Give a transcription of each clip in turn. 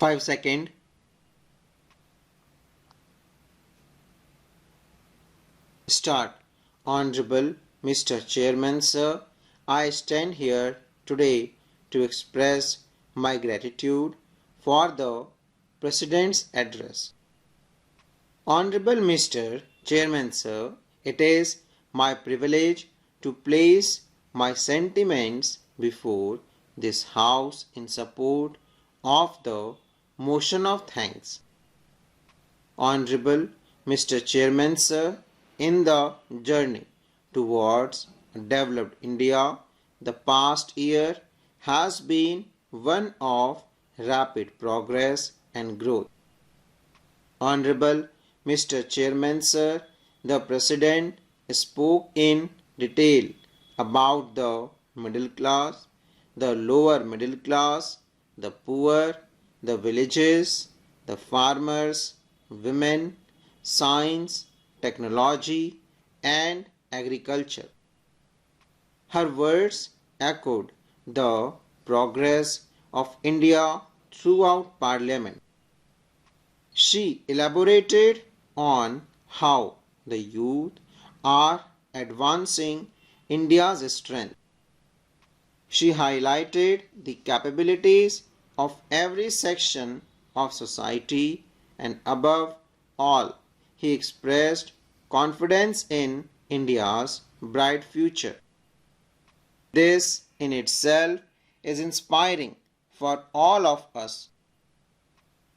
5 seconds. Start. Honorable Mr. Chairman, sir, I stand here today to express my gratitude for the President's address. Honorable Mr. Chairman, sir, it is my privilege to place my sentiments before this House in support of the motion of thanks. Honorable Mr. Chairman, sir, in the journey towards a developed India, the past year has been one of rapid progress and growth. Honorable Mr. Chairman, sir, the President spoke in detail about the middle class, the lower middle class, the poor, the villages, the farmers, women, science, technology, and agriculture. Her words echoed the progress of India throughout Parliament. She elaborated on how the youth are advancing India's strength. She highlighted the capabilities of every section of society, and above all, he expressed confidence in India's bright future. This in itself is inspiring for all of us.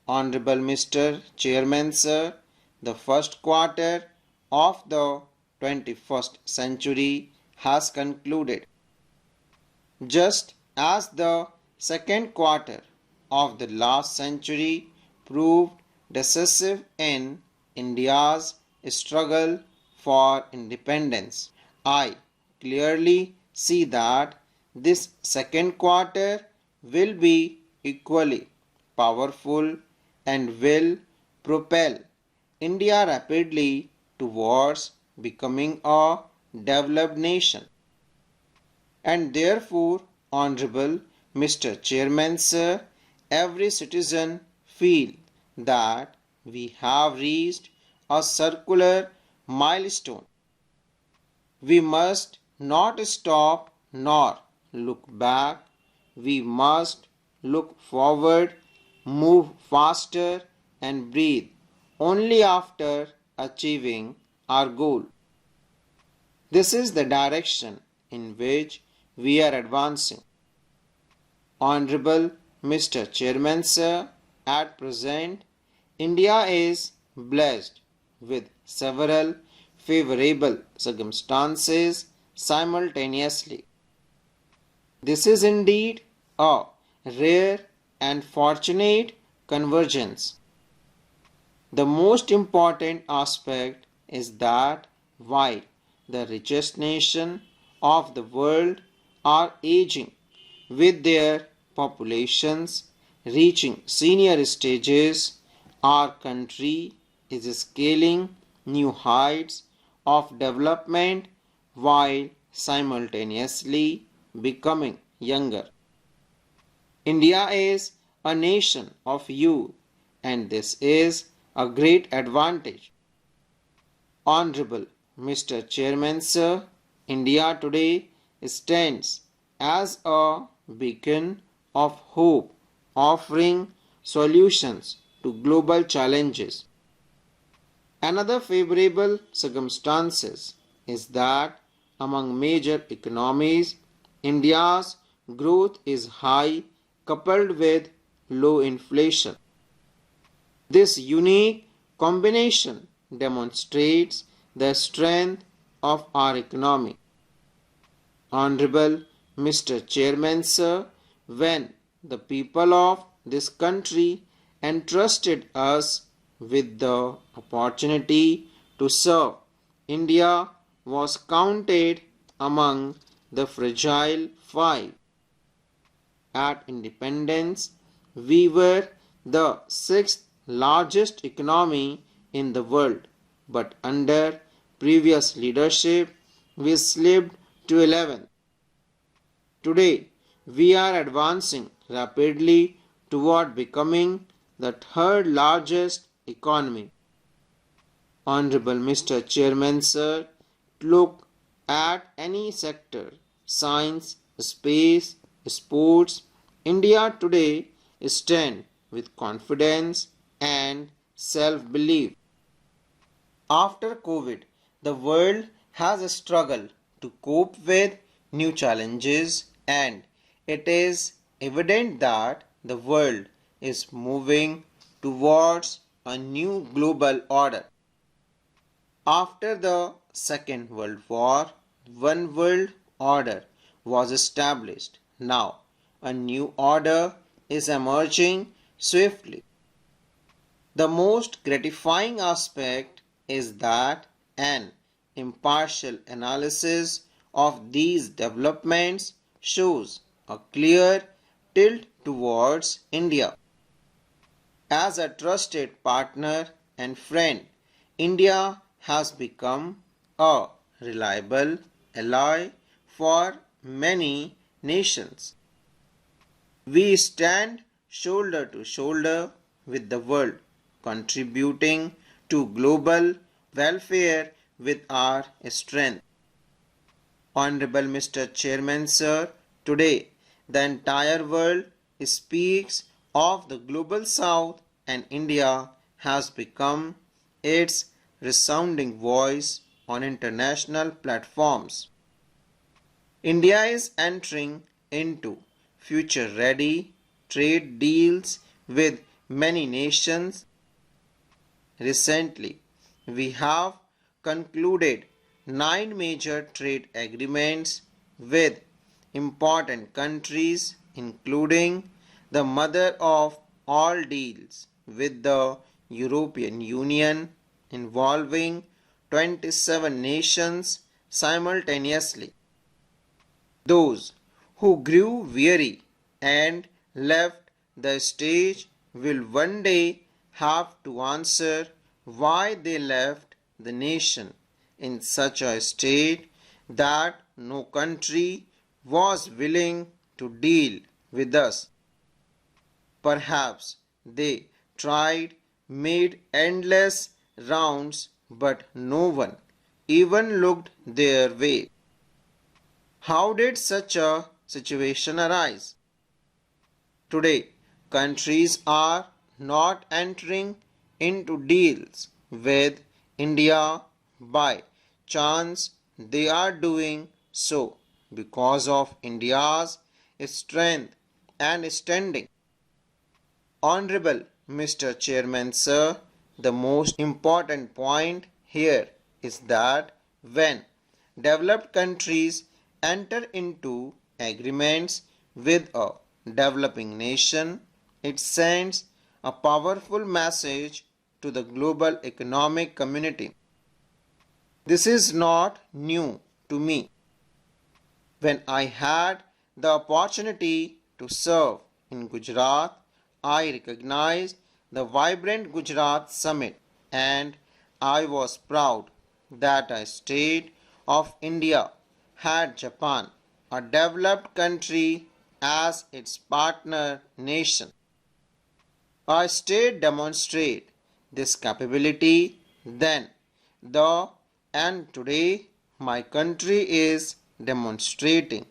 Honorable Mr. Chairman, sir, the first quarter of the 21st century has concluded. Just as the second quarter of the last century proved decisive in India's struggle for independence, I clearly see that this second quarter will be equally powerful and will propel India rapidly towards becoming a developed nation. And therefore, Honorable Mr. Chairman, sir, every citizen feel that we have reached a circular milestone. We must not stop nor look back. We must look forward, move faster, and breathe only after achieving our goal. This is the direction in which we are advancing. Honorable Mr. Chairman, sir, at present, India is blessed with several favorable circumstances simultaneously. This is indeed a rare and fortunate convergence. The most important aspect is that while the richest nation of the world are aging with their populations reaching senior stages, our country is scaling new heights of development while simultaneously becoming younger. India is a nation of youth, and this is a great advantage. Honorable Mr. Chairman, sir, India today stands as a beacon of hope, offering solutions to global challenges. Another favorable circumstances is that among major economies, India's growth is high coupled with low inflation. This unique combination demonstrates the strength of our economy. Honorable Mr. Chairman, sir, when the people of this country entrusted us with the opportunity to serve, India was counted among the fragile five. At independence, we were the sixth largest economy in the world, but under previous leadership, we slipped to 11th. Today, we are advancing rapidly toward becoming the third largest economy. Honorable Mr. Chairman, sir, look at any sector, science, space, sports. India today stands with confidence and self-belief. After COVID, the world has struggled to cope with new challenges, and it is evident that the world is moving towards a new global order. After the Second World War, one world order was established. Now, a new order is emerging swiftly. The most gratifying aspect is that an impartial analysis of these developments shows a clear tilt towards India. As a trusted partner and friend, India has become a reliable ally for many nations. We stand shoulder to shoulder with the world, contributing to global welfare with our strength. Honorable Mr. Chairman, sir, today the entire world speaks of the global south, and India has become its resounding voice on international platforms. India is entering into future-ready trade deals with many nations. Recently, we have concluded 9 major trade agreements with important countries, including the mother of all deals with the European Union, involving 27 nations simultaneously. Those who grew weary and left the stage will one day have to answer why they left the nation in such a state that no country was willing to deal with us. Perhaps they tried, made endless rounds, but no one even looked their way. How did such a situation arise? Today, countries are not entering into deals with India by chance. They are doing so because of India's strength and standing. Honorable Mr. Chairman, sir, the most important point here is that when developed countries enter into agreements with a developing nation, it sends a powerful message to the global economic community. This is not new to me. When I had the opportunity to serve in Gujarat, I recognized the vibrant Gujarat Summit, and I was proud that a state of India had Japan, a developed country, as its partner nation. A state demonstrated this capability then, the and today my country is demonstrating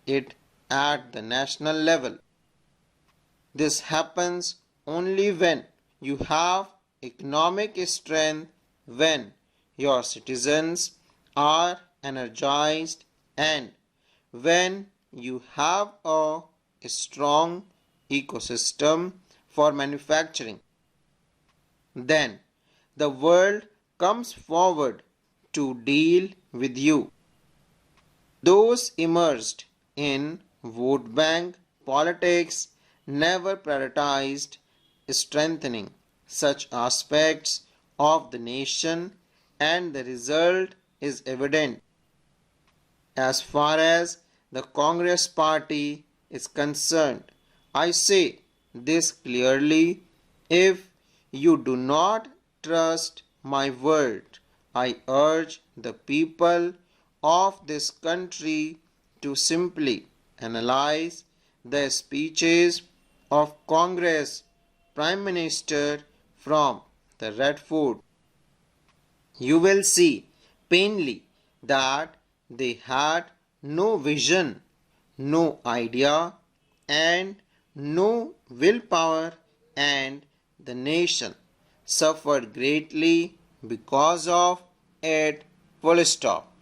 it at the national level. This happens only when you have economic strength, when your citizens are energized, and when you have a strong ecosystem for manufacturing. Then the world comes forward to deal with you. Those immersed in vote bank politics never prioritized strengthening such aspects of the nation, and the result is evident. As far as the Congress Party is concerned, I say this clearly: if you do not trust my word, I urge the people of this country to simply analyze the speeches of Congress Prime Minister from the Red Fort. You will see plainly that they had no vision, no idea, and no willpower, and the nation suffered greatly because of it. Full stop.